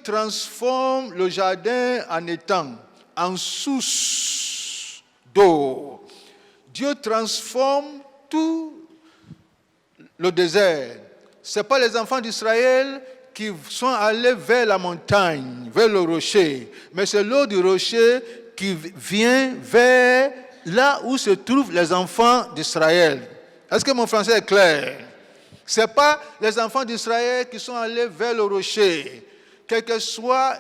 Transforme le jardin en étang, en source d'eau. Dieu transforme tout le désert. Ce n'est pas les enfants d'Israël qui sont allés vers la montagne, vers le rocher, mais c'est l'eau du rocher qui vient vers là où se trouvent les enfants d'Israël. Est-ce que mon français est clair? Ce n'est pas les enfants d'Israël qui sont allés vers le rocher. Quel que soit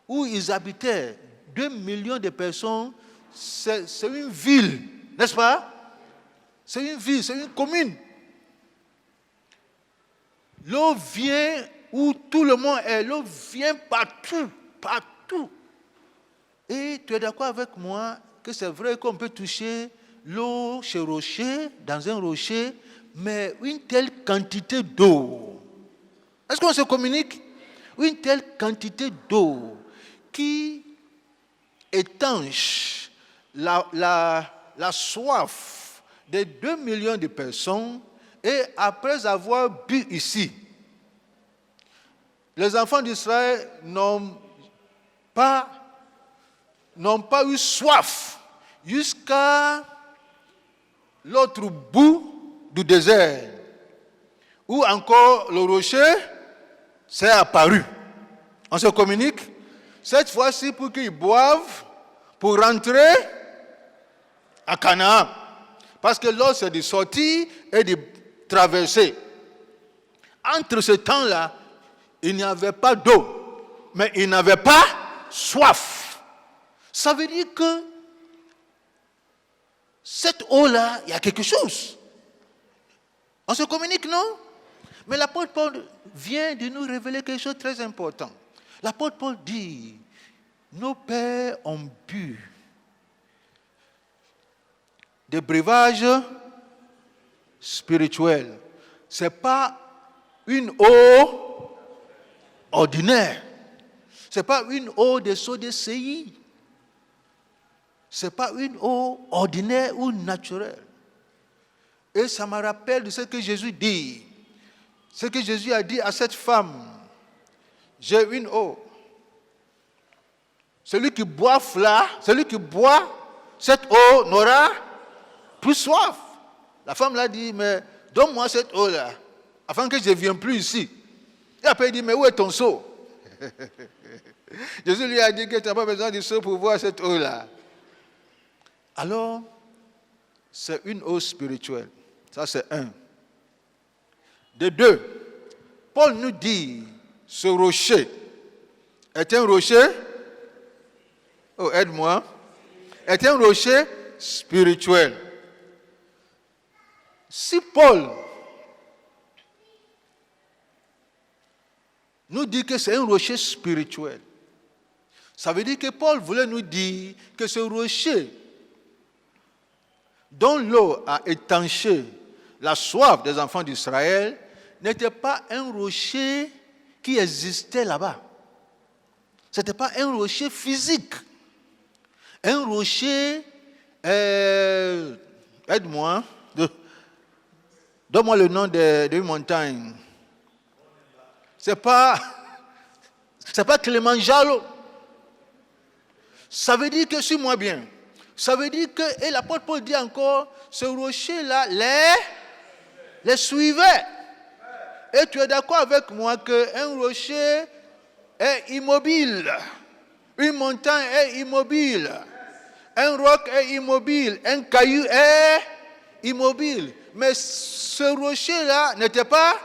où ils habitaient, 2 millions de personnes, c'est une ville, n'est-ce pas? C'est une ville, c'est une commune. L'eau vient où tout le monde est, l'eau vient partout, partout. Et tu es d'accord avec moi que c'est vrai qu'on peut toucher l'eau chez rocher, dans un rocher, mais une telle quantité d'eau. Est-ce qu'on se communique? Une telle quantité d'eau qui étanche la soif de 2 millions de personnes, et après avoir bu ici, les enfants d'Israël n'ont pas eu soif jusqu'à l'autre bout du désert, où encore le rocher s'est apparu. On se communique. Cette fois-ci, pour qu'ils boivent, pour rentrer à Canaan. Parce que l'eau, c'est de sortir et de traverser. Entre ce temps-là, il n'y avait pas d'eau, mais il n'avait pas soif. Ça veut dire que cette eau-là, il y a quelque chose. On se communique, non? Mais l'apôtre Paul vient de nous révéler quelque chose de très important. L'apôtre Paul dit, nos pères ont bu des breuvages spirituels. Ce n'est pas une eau ordinaire. Ce n'est pas une eau de soda CI. Ce n'est pas une eau ordinaire ou naturelle. Et ça me rappelle de ce que Jésus dit. Ce que Jésus a dit à cette femme, j'ai une eau. Celui qui boit cette eau n'aura plus soif. La femme l'a dit, mais donne-moi cette eau-là, afin que je ne vienne plus ici. Et après il dit, mais où est ton seau? Jésus lui a dit que tu n'as pas besoin du seau pour boire cette eau-là. Alors, c'est une eau spirituelle. Ça, c'est un. De deux, Paul nous dit, ce rocher est un rocher, oh aide-moi, est un rocher spirituel. Si Paul nous dit que c'est un rocher spirituel, ça veut dire que Paul voulait nous dire que ce rocher dont l'eau a étanché la soif des enfants d'Israël n'était pas un rocher qui existait là-bas. Ce n'était pas un rocher physique. Un rocher, aide-moi, donne-moi le nom de montagne. C'est pas Kilimanjaro. Ça veut dire que, suis-moi bien, ça veut dire que, et l'apôtre Paul dit encore, ce rocher-là les suivait. Et tu es d'accord avec moi qu'un rocher est immobile. Une montagne est immobile. Un roc est immobile. Un caillou est immobile. Mais ce rocher-là n'était pas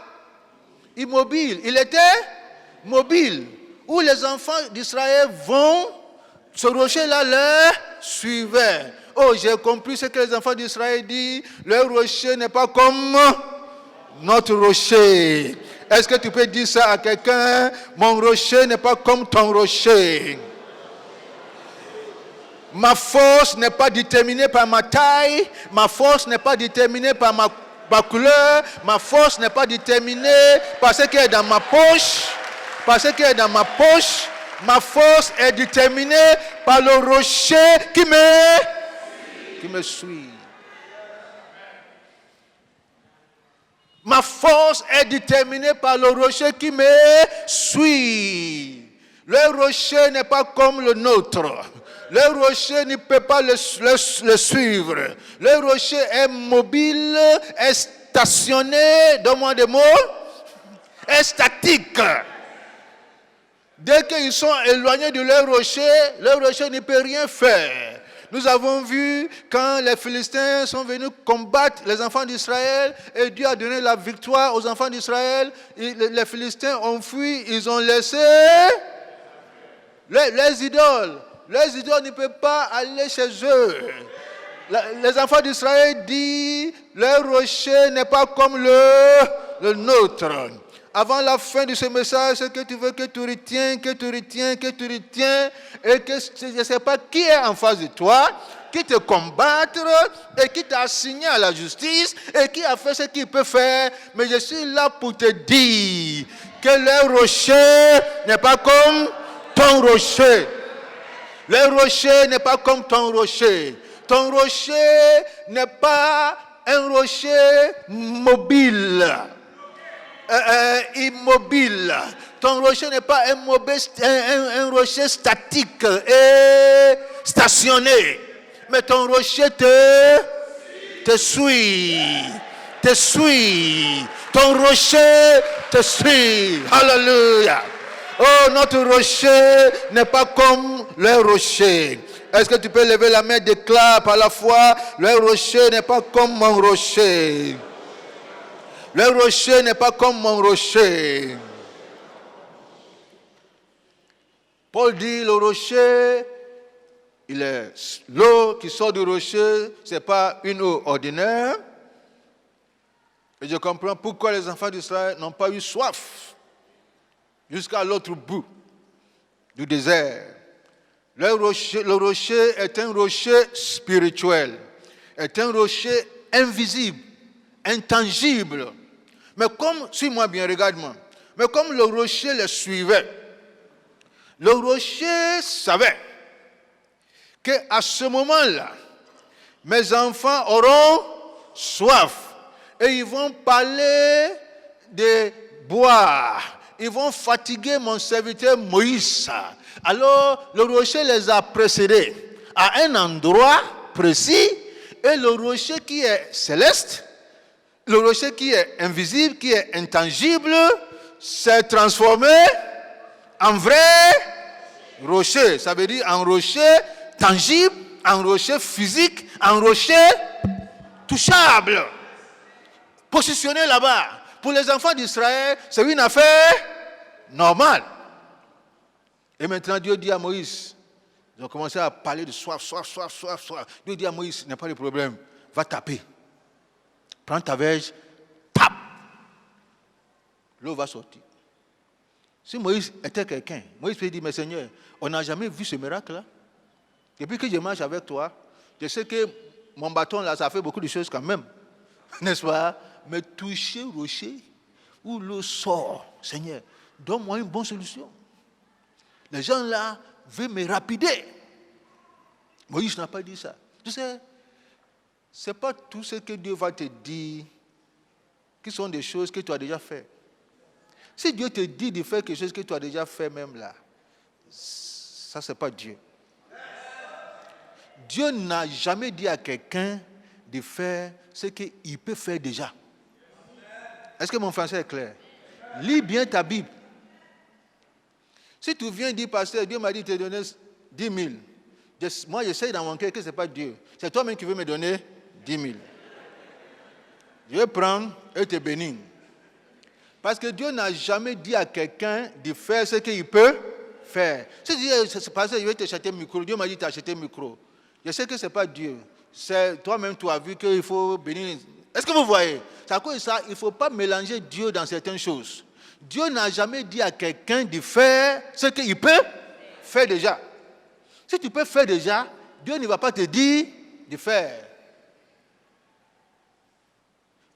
immobile. Il était mobile. Où les enfants d'Israël vont, ce rocher-là les suivait. Oh, j'ai compris ce que les enfants d'Israël disent. Le rocher n'est pas comme notre rocher. Est-ce que tu peux dire ça à quelqu'un? Mon rocher n'est pas comme ton rocher. Ma force n'est pas déterminée par ma taille. Ma force n'est pas déterminée par ma couleur, ma force n'est pas déterminée par ce qui est dans ma poche. Par ce qui est dans ma poche, ma force est déterminée par le rocher qui me suit. Ma force est déterminée par le rocher qui me suit. Le rocher n'est pas comme le nôtre. Le rocher ne peut pas le suivre. Le rocher est mobile, est stationné, donne-moi des mots, est statique. Dès qu'ils sont éloignés de leur rocher ne peut rien faire. Nous avons vu quand les Philistins sont venus combattre les enfants d'Israël et Dieu a donné la victoire aux enfants d'Israël. Les Philistins ont fui, ils ont laissé les idoles. Les idoles ne peuvent pas aller chez eux. Les enfants d'Israël disent, leur rocher n'est pas comme le nôtre. Avant la fin de ce message, ce que tu veux que tu retiens, et que je ne sais pas qui est en face de toi, qui te combattre, et qui t'a assigné à la justice, et qui a fait ce qu'il peut faire, mais je suis là pour te dire que le rocher n'est pas comme ton rocher. Le rocher n'est pas comme ton rocher. Ton rocher n'est pas un rocher mobile. Immobile. Ton rocher n'est pas un rocher statique et stationné. Mais ton rocher te suit. Te suit. Ton rocher te suit. Alléluia. Oh, notre rocher n'est pas comme le rocher. Est-ce que tu peux lever la main, déclare par la foi, le rocher n'est pas comme mon rocher. Le rocher n'est pas comme mon rocher. Paul dit, le rocher, l'eau qui sort du rocher, ce n'est pas une eau ordinaire. Et je comprends pourquoi les enfants d'Israël n'ont pas eu soif jusqu'à l'autre bout du désert. Le rocher est un rocher spirituel, est un rocher invisible, intangible. Mais comme, suis-moi bien, regarde-moi, mais comme le rocher les suivait, le rocher savait qu'à ce moment-là, mes enfants auront soif et ils vont parler de boire. Ils vont fatiguer mon serviteur Moïse. Alors, le rocher les a précédés à un endroit précis et le rocher qui est céleste, le rocher qui est invisible, qui est intangible, s'est transformé en vrai rocher. Ça veut dire en rocher tangible, en rocher physique, en rocher touchable. Positionné là-bas. Pour les enfants d'Israël, c'est une affaire normale. Et maintenant, Dieu dit à Moïse, ils ont commencé à parler de soif. Dieu dit à Moïse, n'est pas de problème, va taper. Prends ta verge, tape. L'eau va sortir. Si Moïse était quelqu'un, Moïse peut dire, mais Seigneur, on n'a jamais vu ce miracle-là. Depuis que je marche avec toi, je sais que mon bâton là, ça fait beaucoup de choses quand même. N'est-ce pas? Mais toucher le rocher où l'eau sort, Seigneur, donne-moi une bonne solution. Les gens là veulent me rapider. Moïse n'a pas dit ça. Tu sais, ce n'est pas tout ce que Dieu va te dire qui sont des choses que tu as déjà fait. Si Dieu te dit de faire quelque chose que tu as déjà fait même là, ça c'est pas Dieu. Dieu n'a jamais dit à quelqu'un de faire ce qu'il peut faire déjà. Est-ce que mon français est clair? Lis bien ta Bible. Si tu viens dire, pasteur, Dieu m'a dit de te donner 10 000. Moi, j'essaie dans mon cœur que ce n'est pas Dieu. C'est toi-même qui veux me donner 10 000. Je vais prendre et te bénir. Parce que Dieu n'a jamais dit à quelqu'un de faire ce qu'il peut faire. Si tu dis, pasteur, je vais t'acheter un micro. Dieu m'a dit de t'acheter un micro. Je sais que ce n'est pas Dieu. C'est toi-même, tu as vu qu'il faut bénir. Est-ce que vous voyez? C'est à cause de ça, il ne faut pas mélanger Dieu dans certaines choses. Dieu n'a jamais dit à quelqu'un de faire ce qu'il peut faire déjà. Si tu peux faire déjà, Dieu ne va pas te dire de faire.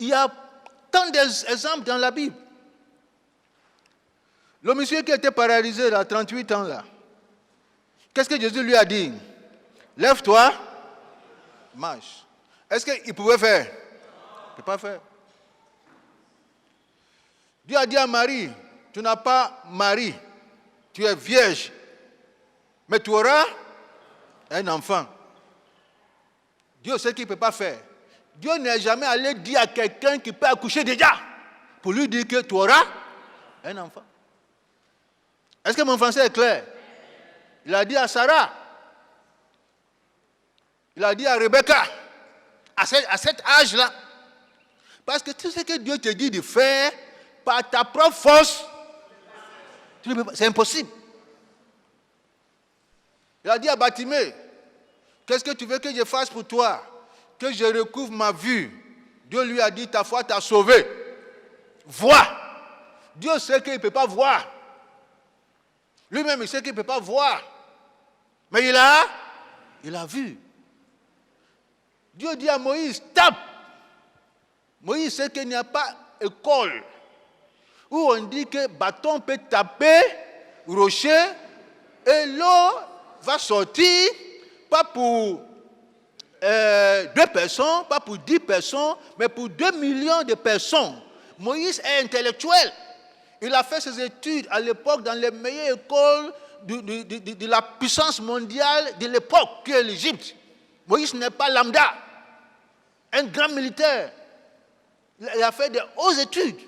Il y a tant d'exemples dans la Bible. Le monsieur qui était paralysé à 38 ans là, qu'est-ce que Jésus lui a dit? Lève-toi, marche. Est-ce qu'il pouvait faire? Il ne peut pas faire. Dieu a dit à Marie, tu n'as pas mari, tu es vierge, mais tu auras un enfant. Dieu sait qu'il ne peut pas faire. Dieu n'est jamais allé dire à quelqu'un qui peut accoucher déjà pour lui dire que tu auras un enfant. Est-ce que mon français est clair? Il a dit à Sarah, il a dit à Rebecca, à cet âge-là, parce que tout ce que Dieu te dit de faire, par ta propre force, c'est impossible. Il a dit à Bartimée, qu'est-ce que tu veux que je fasse pour toi? Que je recouvre ma vue. Dieu lui a dit, ta foi t'a sauvé. Vois. Dieu sait qu'il ne peut pas voir. Lui-même, il sait qu'il ne peut pas voir. Mais il a vu. Dieu dit à Moïse, tape. Moïse sait qu'il n'y a pas école où on dit que bâton peut taper, rocher, et l'eau va sortir, pas pour 2 personnes, pas pour 10 personnes, mais pour 2 millions de personnes. Moïse est intellectuel. Il a fait ses études à l'époque dans les meilleures écoles de la puissance mondiale de l'époque, qui est l'Égypte. Moïse n'est pas lambda. Un grand militaire. Il a fait de hautes études.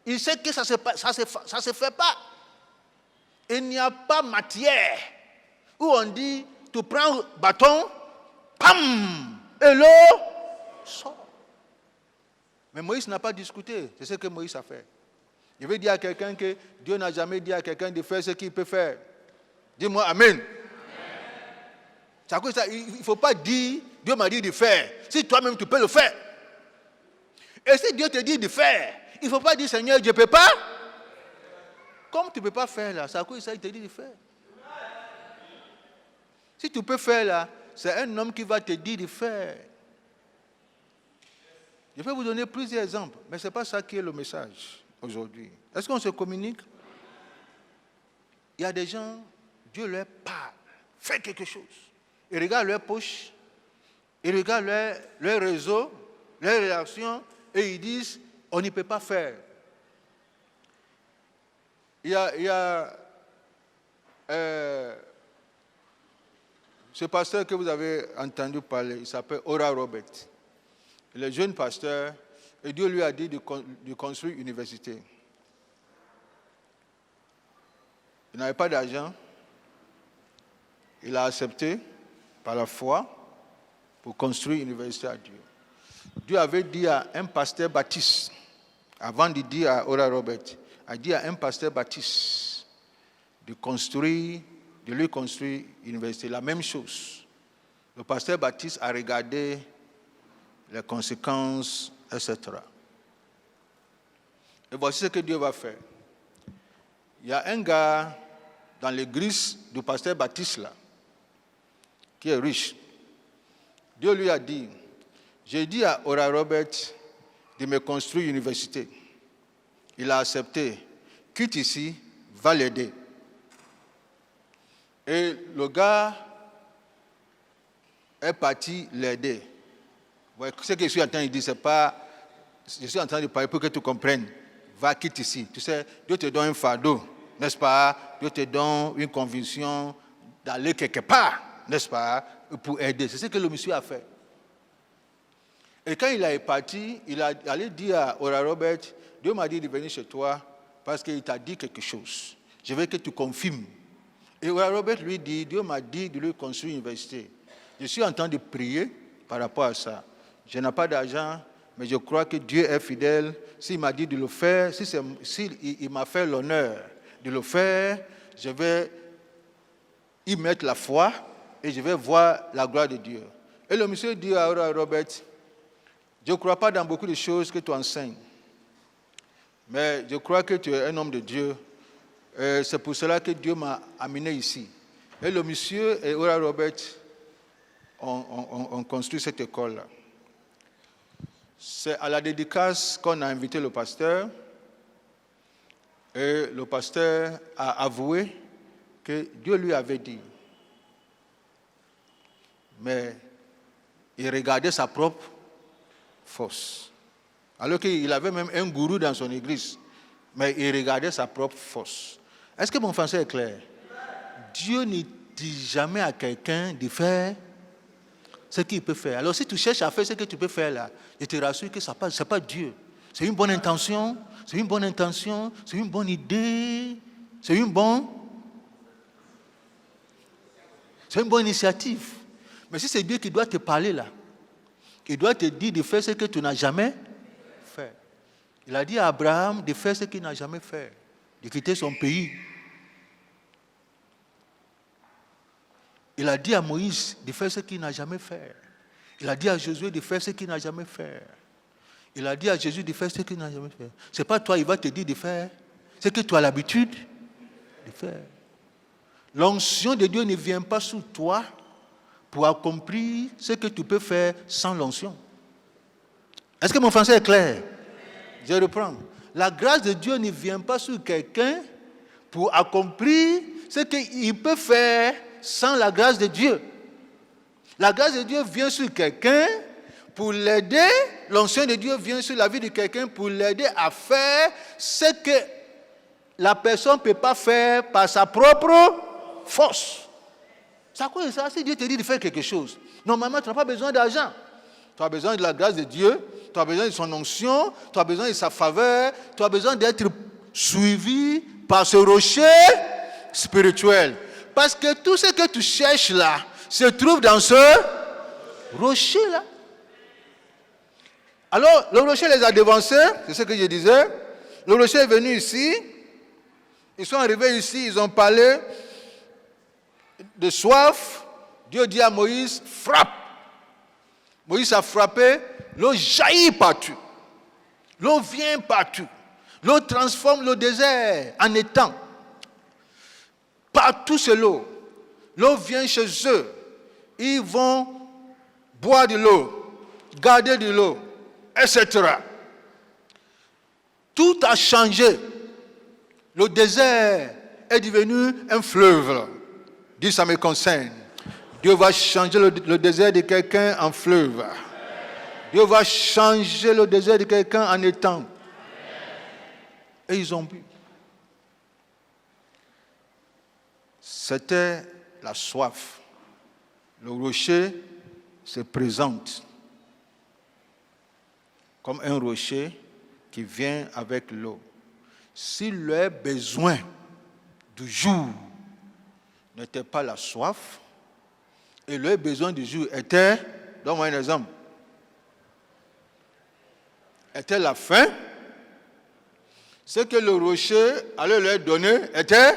Il sait que ça ne se fait pas. Il n'y a pas matière où on dit, tu prends bâton, pam, et l'eau sort. Mais Moïse n'a pas discuté. C'est ce que Moïse a fait. Je veux dire à quelqu'un que Dieu n'a jamais dit à quelqu'un de faire ce qu'il peut faire. Dis-moi Amen. C'est à cause de ça, il ne faut pas dire, Dieu m'a dit de faire. Si toi-même tu peux le faire. Et si Dieu te dit de faire, il ne faut pas dire, Seigneur, je ne peux pas. Comme tu ne peux pas faire là, c'est à cause de ça qu'il te dit de faire. Si tu peux faire là, c'est un homme qui va te dire de faire. Je vais vous donner plusieurs exemples, mais ce n'est pas ça qui est le message aujourd'hui. Est-ce qu'on se communique? Il y a des gens, Dieu leur parle, fais quelque chose. Ils regardent leur poche, ils regardent leur réseau, leurs relations, et ils disent, on n'y peut pas faire. Il y a ce pasteur que vous avez entendu parler, il s'appelle Oral Roberts. Il est jeune pasteur, et Dieu lui a dit de construire une université. Il n'avait pas d'argent. Il a accepté par la foi pour construire une université à Dieu. Dieu avait dit à un pasteur baptiste, avant de dire à Oral Roberts, a dit à un pasteur baptiste de lui construire une université. La même chose. Le pasteur baptiste a regardé les conséquences, etc. Et voici ce que Dieu va faire. Il y a un gars dans l'église du pasteur Baptiste là, qui est riche. Dieu lui a dit, j'ai dit à Oral Roberts de me construire une université. Il a accepté. Quitte ici, va l'aider. Et le gars est parti l'aider. Ce que je suis en train de dire, c'est pas... Je suis en train de parler pour que tu comprennes. Va, quitte ici. Tu sais, Dieu te donne un fardeau, n'est-ce pas? Dieu te donne une conviction d'aller quelque part, n'est-ce pas? Pour aider. C'est ce que le monsieur a fait. Et quand il est parti, il a allé dire à Oral Roberts, Dieu m'a dit de venir chez toi parce qu'il t'a dit quelque chose. Je veux que tu confirmes. Et Oral Roberts lui dit, Dieu m'a dit de lui construire une université. Je suis en train de prier par rapport à ça. Je n'ai pas d'argent, mais je crois que Dieu est fidèle. S'il m'a dit de le faire, s'il m'a fait l'honneur de le faire, je vais y mettre la foi et je vais voir la gloire de Dieu. Et le monsieur dit à Oral Roberts, je ne crois pas dans beaucoup de choses que tu enseignes, mais je crois que tu es un homme de Dieu. C'est pour cela que Dieu m'a amené ici. Et le monsieur et Oral Roberts ont construit cette école-là. C'est à la dédicace qu'on a invité le pasteur. Et le pasteur a avoué que Dieu lui avait dit. Mais il regardait sa propre force. Alors qu'il avait même un gourou dans son église. Mais il regardait sa propre force. Est-ce que mon français est clair? Dieu ne dit jamais à quelqu'un de faire ce qu'il peut faire. Alors si tu cherches à faire ce que tu peux faire là, je te rassure que ce n'est pas Dieu. C'est une bonne intention, c'est une bonne idée, c'est une bonne initiative. Mais si c'est Dieu qui doit te parler là, qui doit te dire de faire ce que tu n'as jamais fait. Il a dit à Abraham de faire ce qu'il n'a jamais fait, de quitter son pays. Il a dit à Moïse de faire ce qu'il n'a jamais fait. Il a dit à Josué de faire ce qu'il n'a jamais fait. Il a dit à Jésus de faire ce qu'il n'a jamais fait. Ce n'est pas toi, il va te dire de faire ce que tu as l'habitude de faire. L'onction de Dieu ne vient pas sur toi pour accomplir ce que tu peux faire sans l'onction. Est-ce que mon français est clair? Je reprends. La grâce de Dieu ne vient pas sur quelqu'un pour accomplir ce qu'il peut faire sans la grâce de Dieu. La grâce de Dieu vient sur quelqu'un pour l'aider. L'onction de Dieu vient sur la vie de quelqu'un pour l'aider à faire ce que la personne ne peut pas faire par sa propre force. C'est à cause de ça, si Dieu te dit de faire quelque chose, normalement tu n'as pas besoin d'argent. Tu as besoin de la grâce de Dieu, tu as besoin de son onction, tu as besoin de sa faveur, tu as besoin d'être suivi par ce rocher spirituel. Parce que tout ce que tu cherches là se trouve dans ce rocher là. Alors, le rocher les a devancés, c'est ce que je disais. Le rocher est venu ici. Ils sont arrivés ici, ils ont parlé de soif. Dieu dit à Moïse, frappe. Moïse a frappé, l'eau jaillit partout. L'eau vient partout. L'eau transforme le désert en étang. Partout c'est l'eau. L'eau vient chez eux. Ils vont boire de l'eau, garder de l'eau, etc. Tout a changé. Le désert est devenu un fleuve. Dis, ça me concerne. Dieu va changer le désert de quelqu'un en fleuve. Dieu va changer le désert de quelqu'un en étang. Et ils ont bu. C'était la soif. Le rocher se présente comme un rocher qui vient avec l'eau. Si leur besoin du jour n'était pas la soif, et leur besoin du jour était, donne-moi un exemple, était la faim, ce que le rocher allait leur donner était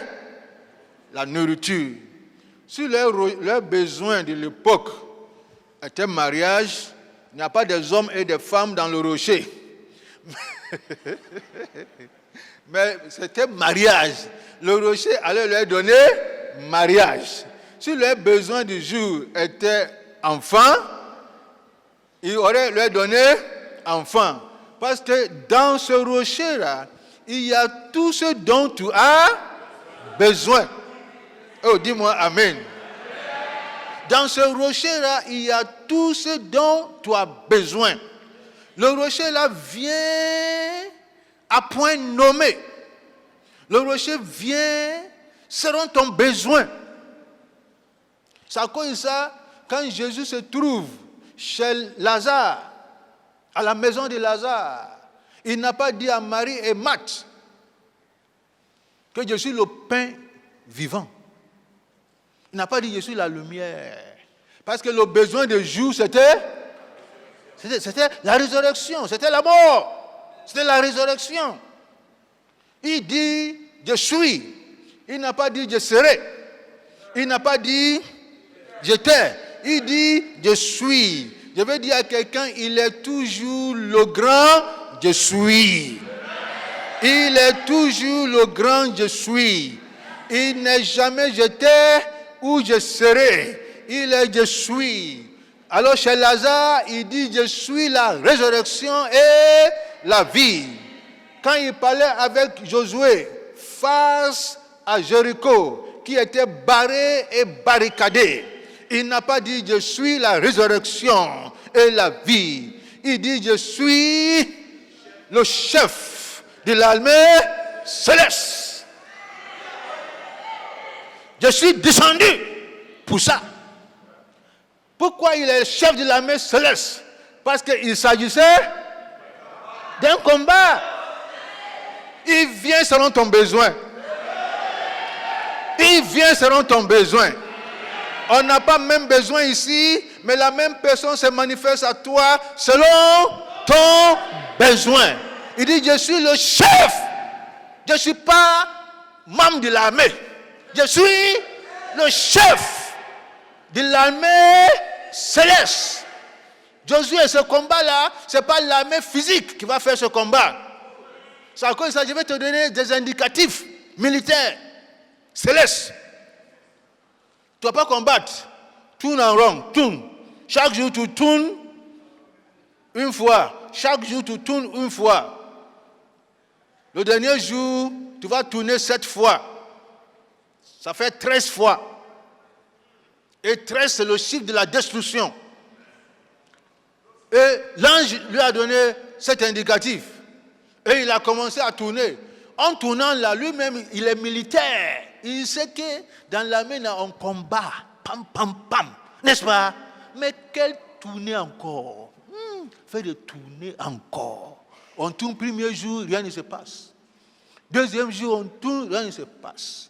la nourriture. Si leur besoin de l'époque était mariage, il n'y a pas des hommes et des femmes dans le rocher. Mais c'était mariage. Le rocher allait leur donner mariage. Si leur besoin du jour était enfant, il aurait leur donné enfant. Parce que dans ce rocher-là, il y a tout ce dont tu as besoin. Oh, dis-moi Amen. Dans ce rocher-là, il y a tout ce dont tu as besoin. Le rocher-là vient à point nommé. Le rocher vient selon ton besoin. C'est à cause de ça, quand Jésus se trouve chez Lazare, à la maison de Lazare, il n'a pas dit à Marie et Marthe que je suis le pain vivant. Il n'a pas dit je suis la lumière. Parce que le besoin de jour, c'était la résurrection, c'était la mort, c'était la résurrection. Il dit je suis. Il n'a pas dit je serai. Il n'a pas dit j'étais. Il dit je suis. Je vais dire à quelqu'un, il est toujours le grand je suis. Il est toujours le grand je suis. Il n'est jamais j'étais ou je serai. Il est je suis. Alors chez Lazare, il dit, je suis la résurrection et la vie. Quand il parlait avec Josué face à Jéricho, qui était barré et barricadé, il n'a pas dit, je suis la résurrection et la vie. Il dit, je suis le chef de l'armée céleste. Je suis descendu pour ça. Pourquoi il est le chef de l'armée céleste? Parce qu'il s'agissait d'un combat. Il vient selon ton besoin. Il vient selon ton besoin. On n'a pas même besoin ici, mais la même personne se manifeste à toi selon ton besoin. Il dit, je suis le chef. Je ne suis pas membre de l'armée. Je suis le chef de l'armée céleste. Josué, ce combat-là, ce n'est pas l'armée physique qui va faire ce combat. C'est à cause de ça, je vais te donner des indicatifs militaires célestes. Tu ne vas pas combattre. Tourne en rond, tourne. Chaque jour, tu tournes une fois. Chaque jour, tu tournes une fois. Le dernier jour, tu vas tourner 7 fois. Ça fait 13 fois. Et 13, c'est le chiffre de la destruction. Et l'ange lui a donné cet indicatif. Et il a commencé à tourner. En tournant là, lui-même, il est militaire. Il sait que dans l'armée, on combat. Pam, pam, pam. N'est-ce pas? Mais quelle tournée encore? Fait de tourner encore. On tourne premier jour, rien ne se passe. Deuxième jour, on tourne, rien ne se passe.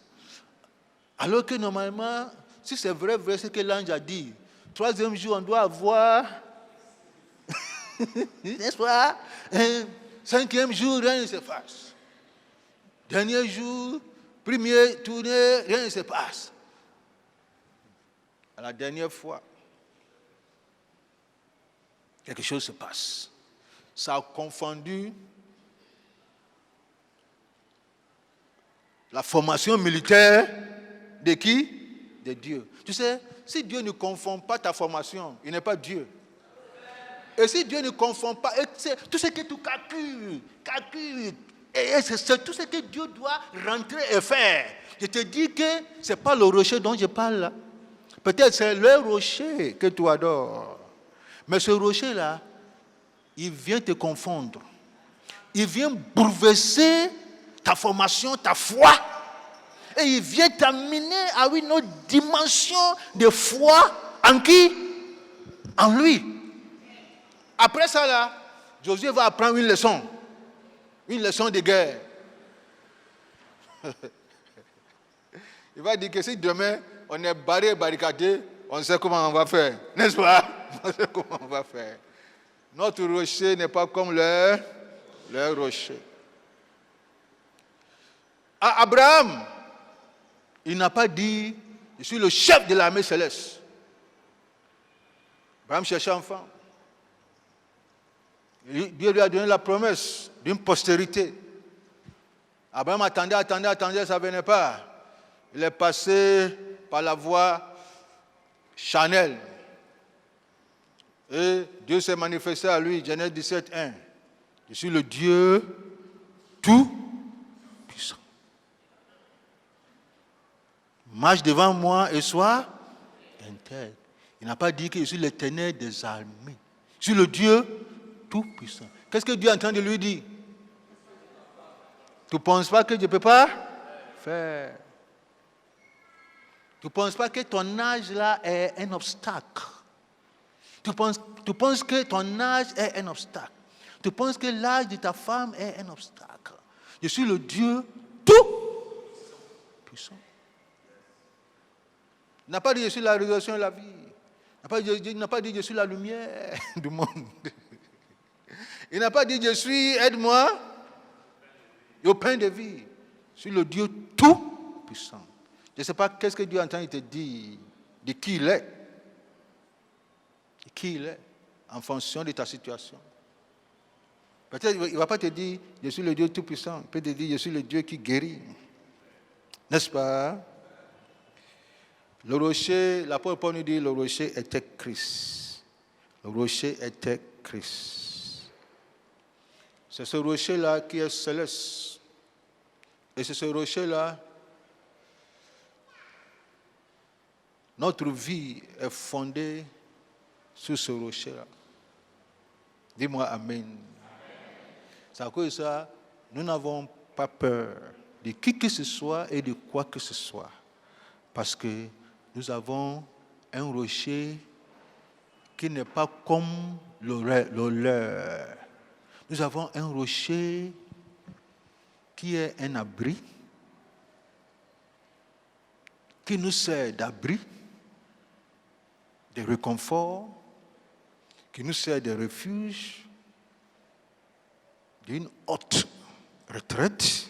Alors que normalement, si c'est vrai ce que l'ange a dit, troisième jour, on doit avoir, n'est-ce pas? Cinquième jour, rien ne se passe. Dernier jour, premier tournée, rien ne se passe. À la dernière fois, quelque chose se passe. Ça a confondu la formation militaire de qui? De Dieu. Tu sais, si Dieu ne confond pas ta formation, il n'est pas Dieu. Et si Dieu ne confond pas, tout ce que tu calcules, et c'est tout ce que Dieu doit rentrer et faire. Je te dis que ce n'est pas le rocher dont je parle là. Peut-être c'est le rocher que tu adores. Mais ce rocher-là, il vient te confondre. Il vient bouleverser ta formation, ta foi. Et il vient t'amener à une autre dimension de foi en qui? En lui. Après ça, là, Josué va apprendre une leçon de guerre. Il va dire que si demain, on est barricadé, on sait comment on va faire. N'est-ce pas? On sait comment on va faire. Notre rocher n'est pas comme leur rocher. À Abraham, il n'a pas dit, je suis le chef de l'armée céleste. Abraham cherchait enfant. Dieu lui a donné la promesse d'une postérité. Abraham attendait, ça ne venait pas. Il est passé par la voie charnelle. Et Dieu s'est manifesté à lui, Genèse 17, 1. Je suis le Dieu tout-puissant. Marche devant moi et sois intègre. Il n'a pas dit que je suis l'Éternel des armées. Je suis le Dieu tout-puissant. Qu'est-ce que Dieu est en train de lui dire? Tu ne penses pas que je ne peux pas faire? Tu ne penses pas que ton âge là est un obstacle? Tu penses que ton âge est un obstacle? Tu penses que l'âge de ta femme est un obstacle? Je suis le Dieu tout-puissant. Il n'a pas dit je suis la résurrection et la vie. Il n'a pas dit je suis la lumière du monde. Il n'a pas dit je suis, aide-moi, le pain de vie. Je suis le Dieu tout-puissant. Je ne sais pas qu'est-ce que Dieu est en train de te dire, de qui il est. De qui il est, en fonction de ta situation. Peut-être qu'il ne va pas te dire je suis le Dieu tout-puissant. Il peut te dire je suis le Dieu qui guérit. N'est-ce pas? Le rocher, l'apôtre Paul nous dit le rocher était Christ. Le rocher était Christ. C'est ce rocher-là qui est céleste. Et c'est ce rocher-là, notre vie est fondée sur ce rocher-là. Dis-moi Amen. C'est à cause de ça, nous n'avons pas peur de qui que ce soit et de quoi que ce soit. Parce que nous avons un rocher qui n'est pas comme le leur. Nous avons un rocher qui est un abri, qui nous sert d'abri, de réconfort, qui nous sert de refuge, d'une haute retraite.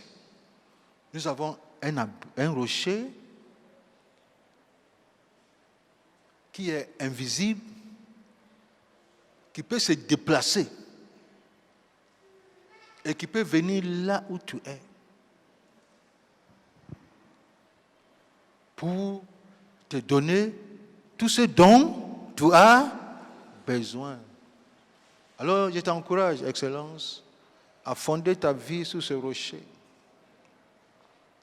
Nous avons un rocher qui est invisible, qui peut se déplacer et qui peut venir là où tu es pour te donner tout ce dont tu as besoin. Alors, je t'encourage, Excellence, à fonder ta vie sur ce rocher.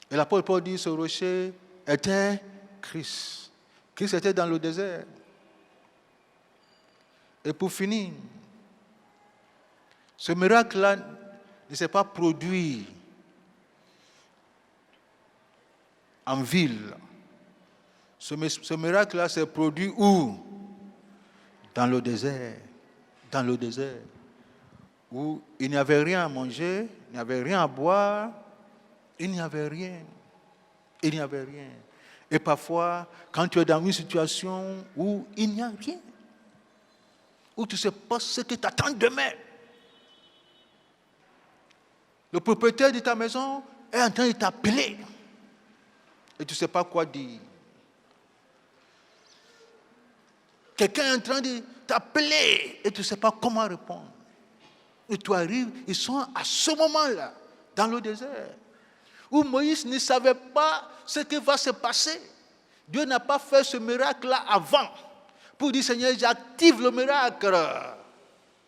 Et l'apôtre Paul dit, ce rocher était Christ. Christ était dans le désert. Et pour finir, ce miracle-là ne s'est pas produit en ville. Ce miracle-là s'est produit où? Dans le désert. Dans le désert. Où il n'y avait rien à manger, il n'y avait rien à boire, il n'y avait rien. Il n'y avait rien. Et parfois, quand tu es dans une situation où il n'y a rien, où tu ne sais pas ce qui t'attend demain, le propriétaire de ta maison est en train de t'appeler et tu ne sais pas quoi dire. Quelqu'un est en train de t'appeler et tu ne sais pas comment répondre. Et tu arrives, ils sont à ce moment-là, dans le désert, où Moïse ne savait pas ce qui va se passer. Dieu n'a pas fait ce miracle-là avant, pour dire, Seigneur, j'active le miracle.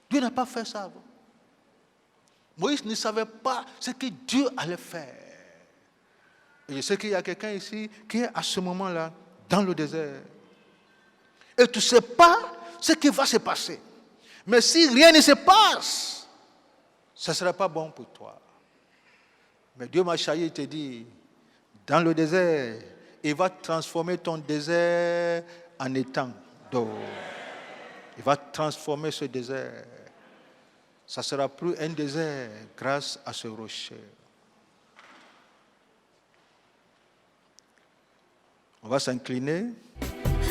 Dieu n'a pas fait ça avant. Moïse ne savait pas ce que Dieu allait faire. Et je sais qu'il y a quelqu'un ici qui est à ce moment-là, dans le désert. Et tu ne sais pas ce qui va se passer. Mais si rien ne se passe, ce ne sera pas bon pour toi. Mais Dieu m'a chargé, il te dit, dans le désert, il va transformer ton désert en étang d'eau. Il va transformer ce désert. Ça ne sera plus un désert grâce à ce rocher. On va s'incliner.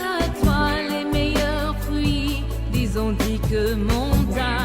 À toi les meilleurs fruits, disons dit que montagne.